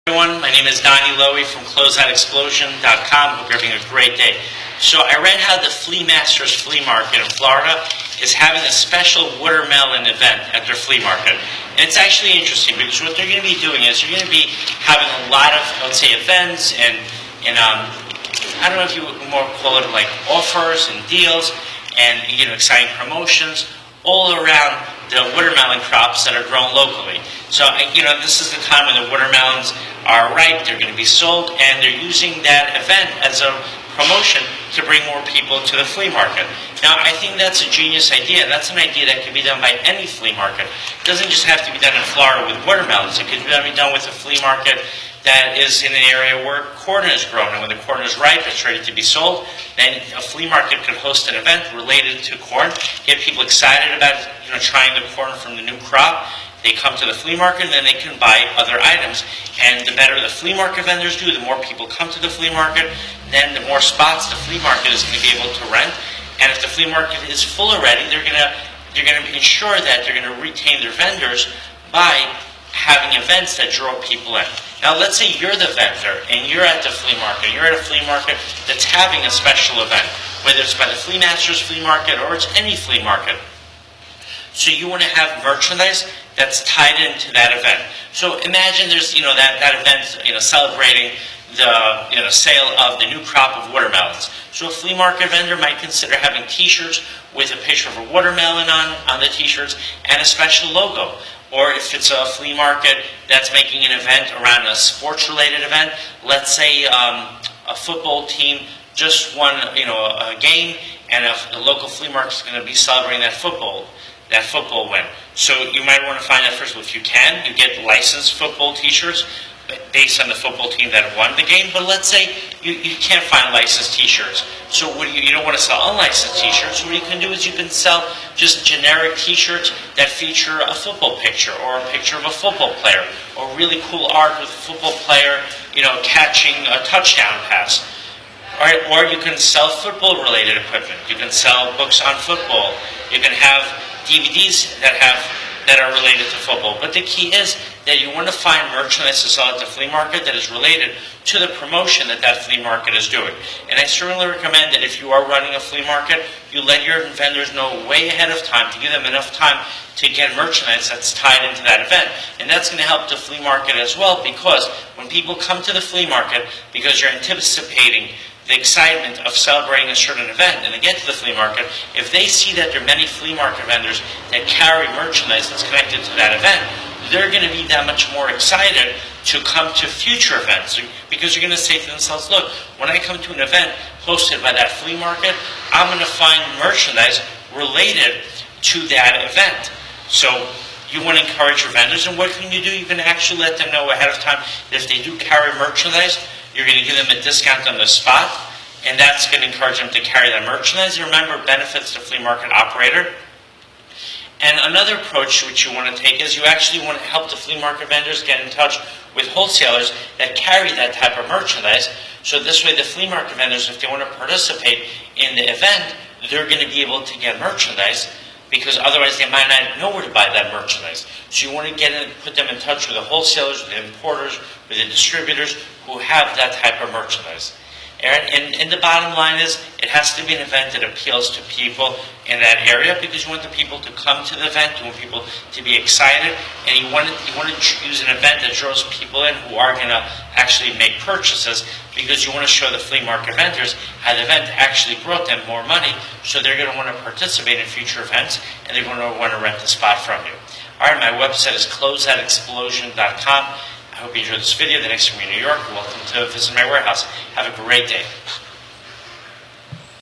Everyone, my name is Donnie Lowy from Closeout Hope you're having a great day. So I read how the Fleamasters Flea Market in Florida is having a special watermelon event at their flea market. And it's actually interesting because what they're going to be doing is they're going to be having a lot of, let's say, events and I don't know if you would more call it like offers and deals and exciting promotions all around the watermelon crops that are grown locally. So this is the time when the watermelons are ripe, they're going to be sold, and they're using that event as a promotion to bring more people to the flea market. Now, I think that's a genius idea. That's an idea that can be done by any flea market. It doesn't just have to be done in Florida with watermelons. It could be done with a flea market that is in an area where corn is grown, and when the corn is ripe, it's ready to be sold. Then a flea market could host an event related to corn, get people excited about trying the corn from the new crop. They come to the flea market, and then they can buy other items. And the better the flea market vendors do, the more people come to the flea market, then the more spots the flea market is going to be able to rent. And if the flea market is full already, they're going to ensure that they're going to retain their vendors by having events that draw people in. Now, let's say you're the vendor and you're at the flea market. You're at a flea market that's having a special event, whether it's by the Fleamasters Flea Market or it's any flea market. So you want to have merchandise that's tied into that event. So imagine there's that event celebrating the sale of the new crop of watermelons. So a flea market vendor might consider having T-shirts with a picture of a watermelon on the T-shirts and a special logo. Or if it's a flea market that's making an event around a sports-related event, let's say a football team just won a game, and a local flea market is going to be celebrating that football win. So you might want to find out first of all, if you can, you get licensed football T-shirts based on the football team that won the game. But let's say you can't find licensed T-shirts. So you don't want to sell unlicensed T-shirts. So what you can do is you can sell just generic T-shirts that feature a football picture or a picture of a football player or really cool art with a football player, catching a touchdown pass. Or you can sell football-related equipment. You can sell books on football. You can have DVDs that are related to football. But the key is that you want to find merchandise to sell at the flea market that is related to the promotion that flea market is doing. And I certainly recommend that if you are running a flea market, you let your vendors know way ahead of time to give them enough time to get merchandise that's tied into that event. And that's going to help the flea market as well, because when people come to the flea market, because you're anticipating the excitement of celebrating a certain event, and they get to the flea market, if they see that there are many flea market vendors that carry merchandise that's connected to that event, they're going to be that much more excited to come to future events, because you're going to say to themselves, look, when I come to an event hosted by that flea market, I'm going to find merchandise related to that event. So you want to encourage your vendors, and what can you do? You can actually let them know ahead of time that if they do carry merchandise, you're going to give them a discount on the spot, and that's going to encourage them to carry that merchandise. Remember, benefits the flea market operator. And another approach which you want to take is you actually want to help the flea market vendors get in touch with wholesalers that carry that type of merchandise. So this way the flea market vendors, if they want to participate in the event, they're going to be able to get merchandise, because otherwise they might not know where to buy that merchandise. So you want to put them in touch with the wholesalers, with the importers, with the distributors who have that type of merchandise. And the bottom line is, it has to be an event that appeals to people in that area, because you want the people to come to the event, you want people to be excited, and you want to use an event that draws people in who are going to actually make purchases, because you want to show the flea market vendors how the event actually brought them more money, so they're going to want to participate in future events, and they're going to want to rent the spot from you. All right, my website is closeoutexplosion.com. I hope you enjoyed this video. The next time you're in New York, you're welcome to visit my warehouse. Have a great day.